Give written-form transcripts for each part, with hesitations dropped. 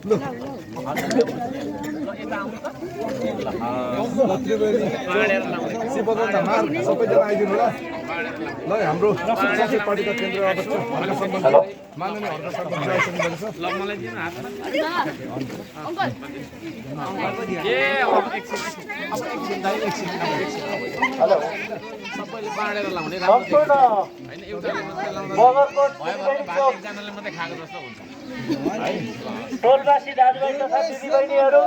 सबैजना आइदिनु ल ल हाम्रो संसद पार्टीका केन्द्रीय अध्यक्ष हर्क सम्बन्ध माननीय हर्क सम्बन्ध आइसक्नु टोलवासी दाजुभाइ तथा दिदीबहिनीहरू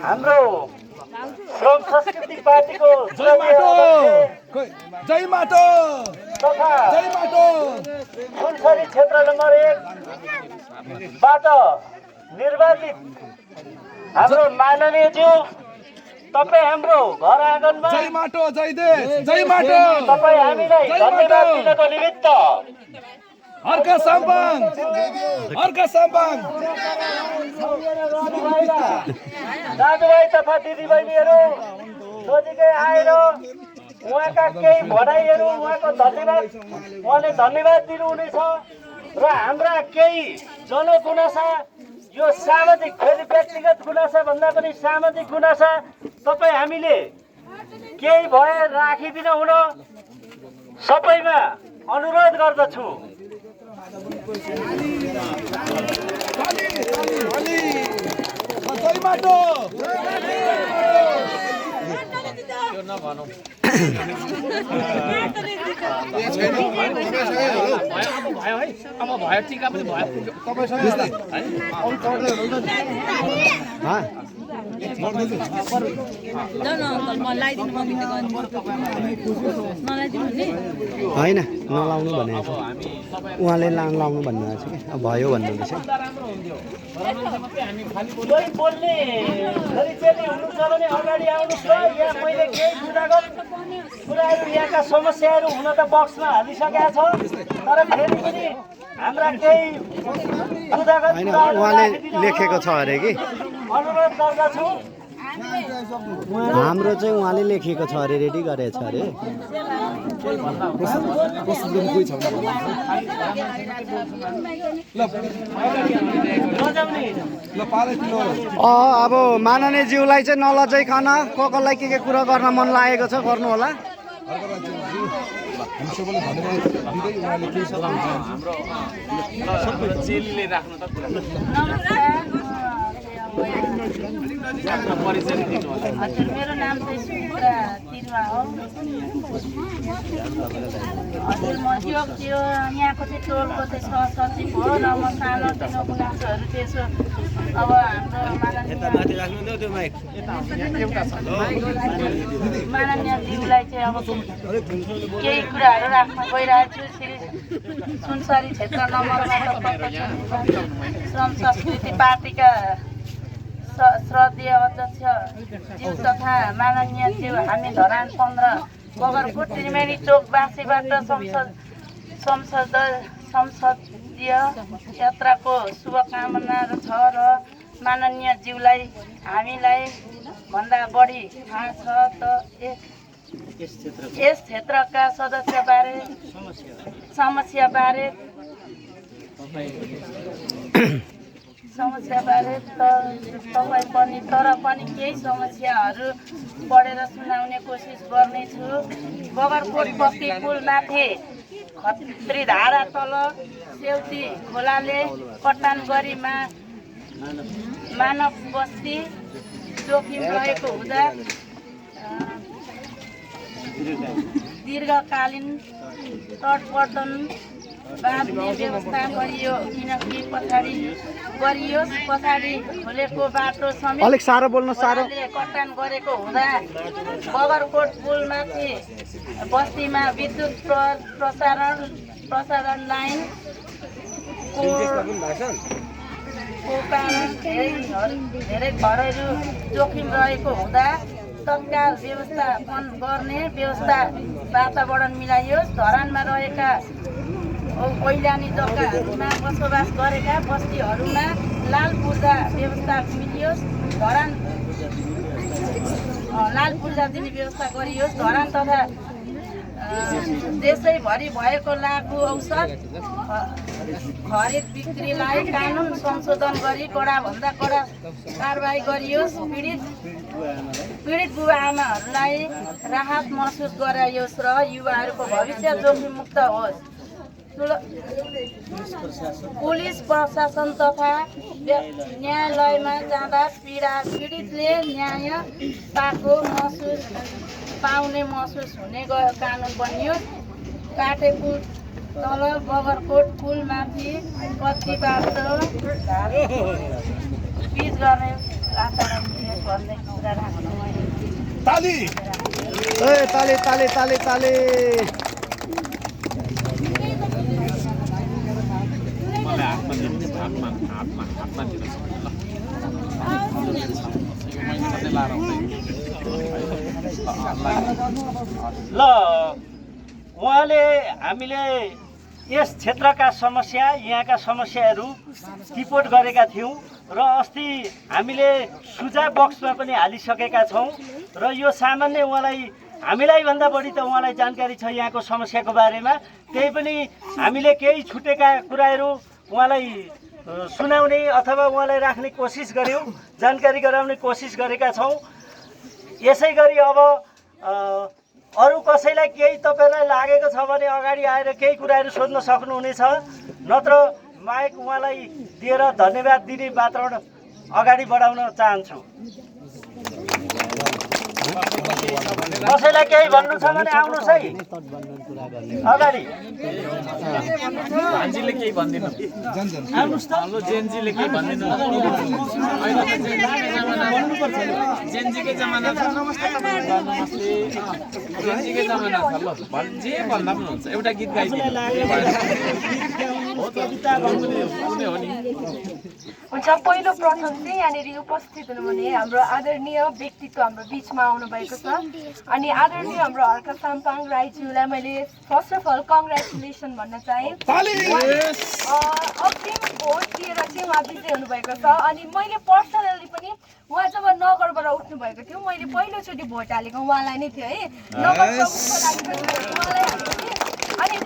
हाम्रो श्रम संस्कृति पार्टीको जय माटो तथा सुनसरी क्षेत्र नम्बर 1 बाट निर्वाचित हाम्रो माननीयज्यू तपाईँ हाम्रो घर आँगनमा जय माटो जय देश जय माटो तपाईँ हामीलाई धन्यवाद दिनको निमित्त हर्क सम्बन्ध दाजुभाइ तथा दिदीबहिनीहरू नजिकै आएर उहाँका केही भनाइहरू उहाँको उहाँले धन्यवाद दिनुहुनेछ र हाम्रा केही जनगुनासा यो सामाजिक फेरि व्यक्तिगत गुनासा भन्दा पनि सामाजिक गुनासा तपाईँ हामीले केही भए राखिदिन हुन सबैमा अनुरोध गर्दछु। जय माटो अब भयो टिका पनि भयो होइन नलाउनु भनेको छ उहाँले लाउनु भन्नुभएको छ कि अब भयो भन्नुहुँदैछ बोल्ने हुनुहुन्छ भने अगाडि आउनुहोस् ल। यहाँ मैले केही कुराहरू यहाँका समस्याहरू हुन त बक्समा हालिसकेका छ तर फेरि पनि हाम्रा केही होइन उहाँले लेखेको छ अरे कि अनुरोध गर्दछु। हाम्रो चाहिँ उहाँले लेखेको छ अरे रेडी गरेछ अरे अब माननीयज्यूलाई चाहिँ नलजाइकन कसलाई के कुरा गर्न मन लागेको छ गर्नु होला। हजुर मेरो नाम चाहिँ सुपुरा तिरुवा हो। हजुर म त्यो यहाँको चाहिँ टोलको चाहिँ सहसचिव हो र म सानो तिनो गुनासोहरू त्यसो अब हाम्रो माननीयज्यूलाई चाहिँ अब केही कुराहरू राख्न गइरहेको छु। श्री सुनसरी क्षेत्र नम्बरमा श्रम संस्कृति पार्टीका श्रद्धेय अध्यक्ष ज्यू तथा माननीय ज्यू हामी धरान 15 बगरकोट त्रिवेणी चोकवासीबाट संसदीय यात्राको शुभकामना छ र माननीय ज्यूलाई हामीलाई भन्दा बढी थाहा छ त यस क्षेत्रका समस्याबारे तपाईँ पनि तर पनि केही समस्याहरू पढेर सुनाउने कोसिस गर्नेछु। बगरकोट बस्ती पुलमाथि खत्री धारा तल सेउती खोलाले कटानगढीमा मानव बस्ती जोखिम रहेको हुँदा दीर्घकालीन तटवर्धन बाँध्ने व्यवस्था गरियो किनकि पछाडि खोलेको बाटो समेत कटान गरेको हुँदा बगरकोट पुलमाथि बस्तीमा विद्युत प्रसारण लाइनको कारण धेरै घरहरू जोखिम रहेको हुँदा तत्काल व्यवस्थापन गर्ने वातावरण मिलाइयोस्। धरानमा रहेका ओइलानी जग्गाहरूमा बसोबास गरेका बस्तीहरूमा लाल पूर्जा व्यवस्था मिलियोस्। लाल पूर्जा दिने व्यवस्था गरियोस्। धरान तथा देशैभरि भएको लागु औषध खरिद बिक्रीलाई कानुन संशोधन गरी कडाभन्दा कडा कारबाही गरियोस्। पीडित बुबा आमाहरूलाई राहत महसुस गराइयोस् र युवाहरूको भविष्य जोखिममुक्त होस्। पुलिस प्रशासन तथा न्यायालयमा जाँदा पीडितले न्याय पाउने महसुस हुने कानुन बनियोस्। काटेपुल तल बगरकोट पुल माथि कतिबाट पिच गर्ने आचरण भन्ने कुरा राख्नु मैले ताली ताले ताले ताले ताले ल उहाँले हामीले यस क्षेत्रका समस्या यहाँका समस्याहरू रिपोर्ट गरेका थियौँ र अस्ति हामीले सुझाव बक्समा पनि हालिसकेका छौँ र यो सामान्य उहाँलाई हामीलाई भन्दा बढी त उहाँलाई जानकारी छ यहाँको समस्याको बारेमा। त्यही पनि हामीले केही छुटेका कुराहरू उहाँलाई सुनाउने अथवा उहाँलाई राख्ने कोसिस गऱ्यौँ, जानकारी गराउने कोसिस गरेका छौँ। यसै गरी अब अरू कसैलाई केही तपाईँलाई लागेको छ भने अगाडि आएर केही कुराहरू सोध्न सक्नुहुनेछ, नत्र माइक उहाँलाई दिएर धन्यवाद दिने वातावरण अगाडि बढाउन चाहन्छु। कसैलाई केही भन्नु छ भने आउनुहोस् है अगाडि। भान्जीले केही भन्दिनु आउनुहोस् त। जेनजीले केही भन्दिनु जेनजीकै जमाना छ। जेनजीकै जमाना छ। ल जे भन्दा पनि हुन्छ। एउटा गीत गाइदिनु हो नि। हुन्छ, पहिलो प्रथम चाहिँ यहाँनिर उपस्थित हुनुहुने हाम्रो आदरणीय व्यक्तित्व हाम्रो बिचमा आउनुभएको छ अनि आदरणीय हाम्रो हर्क साम्पाङ राईज्यूलाई मैले फर्स्ट अफ अल कङ्ग्रेचुलेसन भन्न चाहेँ। अग्रिम भोट दिएर चाहिँ उहाँ विजय हुनुभएको छ अनि मैले पर्सनली पनि उहाँ जब नगरबाट उठ्नुभएको थियो मैले पहिलोचोटि भोट हालेको उहाँलाई नै थियो है। नगर प्रमुखको लागि पनि उहाँलाई हालेको थिएँ अनि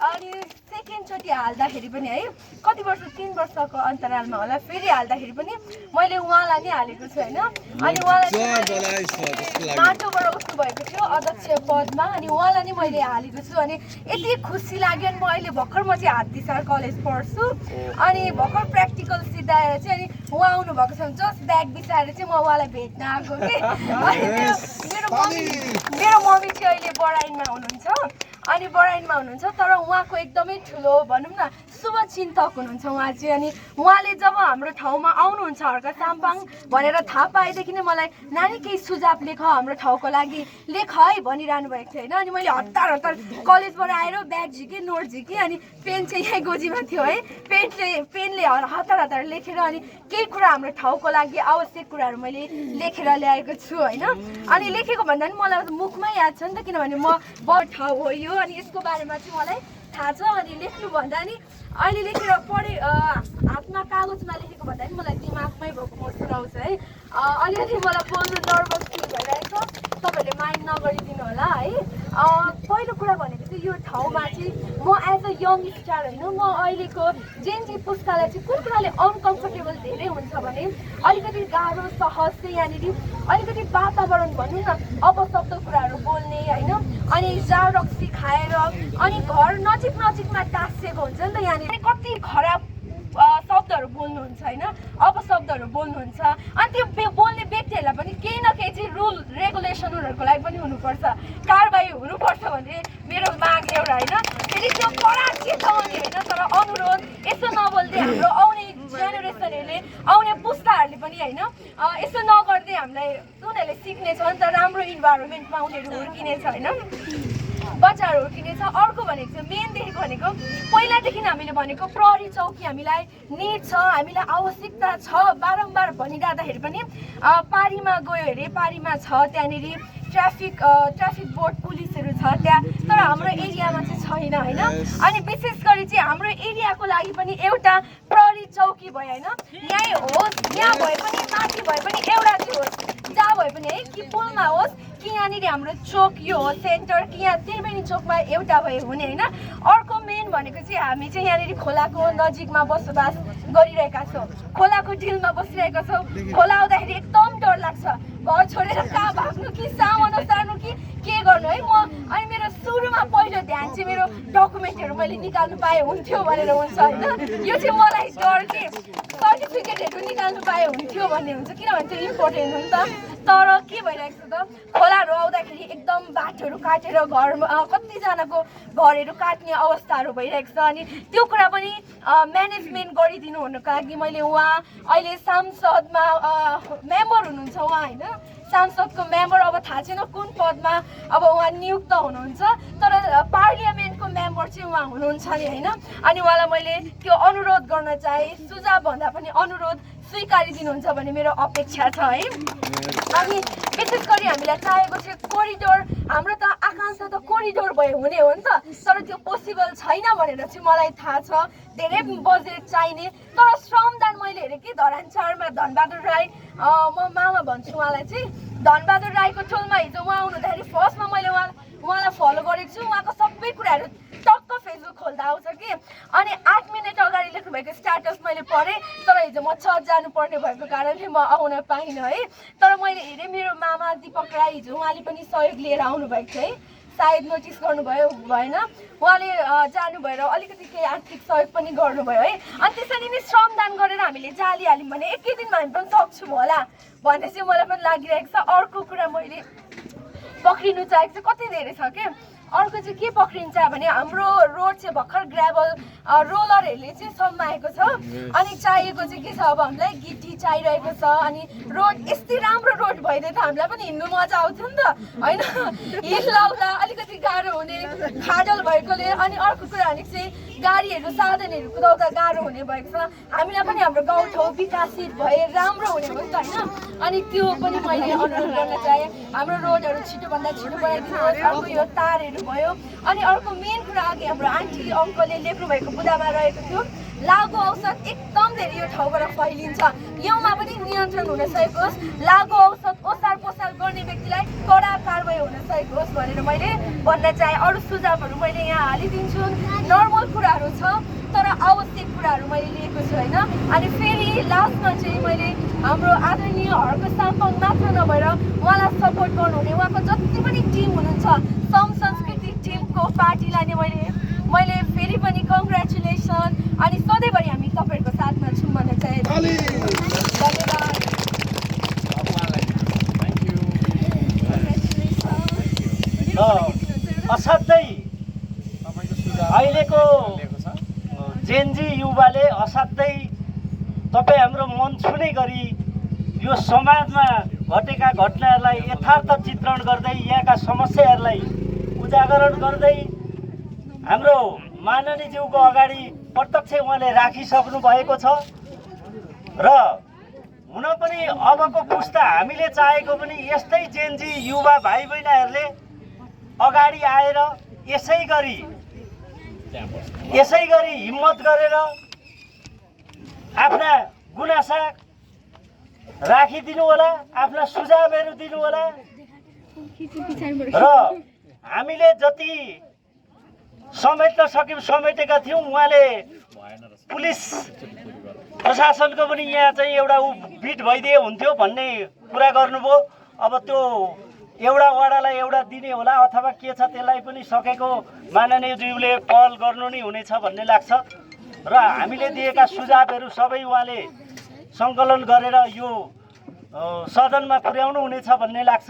अनि सेकेन्डचोटि हाल्दाखेरि पनि है कति वर्ष 3 वर्षको अन्तरालमा होला फेरि हाल्दाखेरि पनि मैले उहाँलाई नै हालेको छु होइन। अनि उहाँलाई माटोबाट उठ्नुभएको थियो अध्यक्ष पदमा अनि उहाँलाई नै मैले हालेको छु अनि यति खुसी लाग्यो। अनि म अहिले भर्खर म चाहिँ हात्तीसार कलेज पढ्छु अनि भर्खर प्र्याक्टिकल सिधाएर चाहिँ अनि उहाँ आउनुभएको छ जस्ट ब्याग बिसाएर चाहिँ म उहाँलाई भेट्न आएको कि मेरो मम्मी चाहिँ अहिले बडाइनमा हुनुहुन्छ अनि बडाइनमा हुनुहुन्छ तर उहाँको एकदमै ठुलो भनौँ न शुभचिन्तक हुनुहुन्छ उहाँ चाहिँ। अनि उहाँले जब हाम्रो ठाउँमा आउनुहुन्छ हर्क साम्पाङ भनेर थाहा पाएदेखि नै मलाई नानी केही सुझाव लेख हाम्रो ठाउँको लागि लेख है भनिरहनु भएको थियो होइन। अनि मैले हतार कलेजबाट आएर ब्याग झिकेँ नोट झिकेँ अनि पेन चाहिँ यहीँ गोजीमा थियो है। पेनले हतार लेखेर अनि केही कुरा हाम्रो ठाउँको लागि आवश्यक कुराहरू मैले लेखेर ल्याएको छु होइन। अनि लेखेको भन्दा पनि मलाई मुखमै याद छ नि त किनभने म ठाउँ हो यो अनि यसको बारेमा चाहिँ मलाई थाहा छ। अनि लेख्नु भन्दा नि अहिले लेखेर पढे हातमा कागजमा लेखेको भन्दा पनि मलाई दिमागमै भएको म सुनाउँछु है। अलिअलि मलाई बोल्नु नर्भस फिल भइरहेको छ, तपाईँहरूले माइन्ड नगरिदिनु होला है। पहिलो कुरा भनेको चाहिँ यो ठाउँमा चाहिँ म एज अ यङ स्टार होइन म अहिलेको जेनजी पुस्तालाई चाहिँ कुन कुराले अनकम्फर्टेबल धेरै हुन्छ भने अलिकति गाह्रो सहज चाहिँ यहाँनिर अलिकति वातावरण भनौँ न अपशब्द कुराहरू बोल्ने होइन अनि जारक्सी खाएर अनि घर नजिकमा टाँसिएको हुन्छ नि त यहाँनिर कति खराब शब्दहरू बोल्नुहुन्छ होइन अपशब्दहरू बोल्नुहुन्छ अनि त्यो बोल्ने व्यक्तिहरूलाई पनि केही न केही चाहिँ रुल रेगुलेसन उनीहरूको लागि पनि हुनुपर्छ, कारबाही हुनुपर्छ भन्ने मेरो माग एउटा होइन। फेरि त्यो कडा चेतावनी होइन तर अनुरोध यसो नबोल्दै हाम्रो आउने जेनेरेसनहरूले आउने पुस्ताहरूले पनि होइन यसो नगर्दै हामीलाई उनीहरूले सिक्नेछ नि त राम्रो इन्भाइरोमेन्टमा उनीहरू हुर्किनेछ होइन बच्चाहरू हुर्किनेछ। अर्को भनेको चाहिँ मेन देखेको भनेको पहिलादेखि हामीले भनेको प्रहरी चौकी हामीलाई निड छ हामीलाई आवश्यकता छ बारम्बार भनिरहँदाखेरि पनि पारीमा गयो अरे पारीमा छ त्यहाँनिर ट्राफिक बोर्ड पुलिसहरू छ त्यहाँ, तर हाम्रो एरियामा चाहिँ छैन होइन। अनि विशेष गरी चाहिँ हाम्रो एरियाको लागि पनि एउटा प्रहरी चौकी भयो होइन, यहीँ होस्, यहाँ भए पनि माथि भए पनि एउटा चाहिँ होस्, जहाँ भए पनि है, कि पुलमा होस् कि यहाँनिर हाम्रो चोक यो हो सेन्टर, कि यहाँ त्रिवेणी चोकमा एउटा भए हुने होइन। अर्को मेन भनेको चाहिँ हामी चाहिँ यहाँनिर खोलाको नजिकमा बसोबास गरिरहेका छौँ, खोलाको डिलमा बसिरहेका छौँ। खोला आउँदाखेरि एकदम डर लाग्छ, घर छोडेर कहाँ भाग्नु कि सामान सार्नु कि के गर्नु है। अनि मेरो सुरुमा पहिलो ध्यान चाहिँ मेरो डकुमेन्टहरू मैले निकाल्नु पाएँ हुन्थ्यो भनेर हुन्छ होइन। यो चाहिँ मलाई डर के सर्टिफिकेटहरू निकाल्नु पाएँ हुन्थ्यो भन्ने हुन्छ, किनभने त्यो इम्पोर्टेन्ट हो नि त। तर के भइरहेको छ त, खोलाहरू आउँदाखेरि एकदम बाटोहरू काटेर घरमा कतिजनाको घरहरू काट्ने अवस्थाहरू भइरहेको छ। अनि त्यो कुरा पनि म्यानेजमेन्ट गरिदिनु हुनुको लागि मैले उहाँ अहिले सांसदमा मेम्बर हुनुहुन्छ उहाँ होइन, सांसदको मेम्बर, अब थाहा छैन कुन पदमा अब उहाँ नियुक्त हुनुहुन्छ, तर पार्लियामेन्टको मेम्बर चाहिँ उहाँ हुनुहुन्छ नि होइन। अनि उहाँलाई मैले त्यो अनुरोध गर्न चाहेँ, सुझाव भन्दा पनि अनुरोध स्वीकारिदिनुहुन्छ भन्ने मेरो अपेक्षा छ है। अनि विशेष गरी हामीलाई चाहेको चाहिँ कोरिडोर, हाम्रो त आकाङ्क्षा त कोरिडोर भयो हुने हो नि त, तर त्यो पोसिबल छैन भनेर चाहिँ मलाई थाहा छ। धेरै बजेट चाहिने, तर श्रमदान मैले हेरेँ कि धरानचारमा धनबहादुर राई, म मामा भन्छु उहाँलाई चाहिँ, धनबहादुर राईको टोलमा हिजो उहाँ आउनुहुँदाखेरि फर्स्टमा मैले उहाँलाई फलो गरेको छु। उहाँको सबै कुराहरू टक्क फेसबुक खोल्दा आउँछ कि। अनि 8 मिनट अगाडि लेख्नुभएको स्ट्याटस मैले पढेँ, तर हिजो म चर्च जानुपर्ने भएको कारणले म आउन पाइनँ है। तर मैले हेरेँ मेरो मामा दिपक राई हिजो उहाँले पनि सहयोग लिएर आउनुभएको थियो है, सायद नोटिस गर्नुभयो भएन, उहाँले जानुभयो र अलिकति केही आर्थिक सहयोग पनि गर्नुभयो है। अनि त्यसरी नै श्रमदान गरेर हामीले जालिहाल्यौँ भने एकै दिनमा हामी पनि सक्छौँ होला भन्ने चाहिँ मलाई पनि लागिरहेको छ। अर्को कुरा मैले पक्रिनु चाहेको चाहिँ कति धेरै छ क्या। अर्को चाहिँ के पक्रिन्छ भने हाम्रो रोड चाहिँ भर्खर ग्राभल रोलरहरूले चाहिँ समाएको छ। अनि चाहिएको चाहिँ के छ, अब हामीलाई गिटी चाहिरहेको छ। अनि रोड यस्तै राम्रो रोड भइदिए त हामीलाई पनि हिँड्नु मजा आउँथ्यो नि त होइन, हिल लाउँदा अलिकति गाह्रो हुने खाडल भएकोले। अनि अर्को कुरा भनेको चाहिँ गाडीहरू साधनहरू कुदाउँदा गाह्रो हुने भएको छ। हामीलाई पनि हाम्रो गाउँठाउँ विकसित भए राम्रो हुने हो नि त होइन। अनि त्यो पनि मैले अनुरोध गर्न चाहेँ, हाम्रो रोडहरू छिटोभन्दा छिटो बनाइदिनुहोस्। अर्को यो तारहरू भयो। अनि अर्को मेन कुरा अघि हाम्रो आन्टी अङ्कलले लेख्नु भएको बुदामा रहेको थियो, लागु औषध एकदम धेरै यो ठाउँबाट फैलिन्छ, योमा पनि नियन्त्रण हुन सकेको होस्, लागु औषध ओसार पोसार गर्ने व्यक्तिलाई कडा कारवाही हुन सकेको होस् भनेर मैले भन्न चाहेँ। अरू सुझावहरू मैले यहाँ हालिदिन्छु, नर्मल कुराहरू छ तर आवश्यक कुराहरू मैले लिएको छु होइन। अनि फेरि लास्टमा चाहिँ मैले हाम्रो आदरणीय हर्क साम्पाङ मात्र नभएर उहाँलाई सपोर्ट गर्नुहुने उहाँको जति पनि टिम हुनुहुन्छ सम संस्कृति टिमको पार्टीलाई नै मैले फेरि पनि कङ्ग्रेचुलेसन। अनि सधैँभरि हामी तपाईँहरूको साथमा छौँ भन्न चाहे। धन्यवाद। असाध्यै अहिलेको जेनजी युवाले असाध्यै तपाईँ हाम्रो मन छुने गरी यो समाजमा घटेका घटनाहरूलाई यथार्थ चित्रण गर्दै यहाँका समस्याहरूलाई उजागरण गर्दै हाम्रो माननीय ज्यूको अगाडि प्रत्यक्ष उहाँले राखिसक्नु भएको छ। र हुन पनि अबको पुस्ता हामीले चाहेको पनि यस्तै जेनजी युवा भाइ बहिनीहरूले अगाडि आएर यसै गरी हिम्मत गरेर आफ्ना गुनासा राखिदिनु होला, आफ्ना सुझावहरू दिनु होला। र हामीले जति समेट्न सक्यौँ समेटेका थियौँ। उहाँले पुलिस प्रशासनको पनि यहाँ चाहिँ एउटा बिट भइदिए हुन्थ्यो भन्ने कुरा गर्नुभयो। अब त्यो एउटा वडालाई एउटा दिने होला अथवा के छ त्यसलाई पनि सकेको माननीय ज्यूले पहल गर्नु नै हुनेछ भन्ने लाग्छ। र हामीले दिएका सुझावहरू सबै उहाँले सङ्कलन गरेर यो सदनमा पुर्याउनु हुनेछ भन्ने लाग्छ।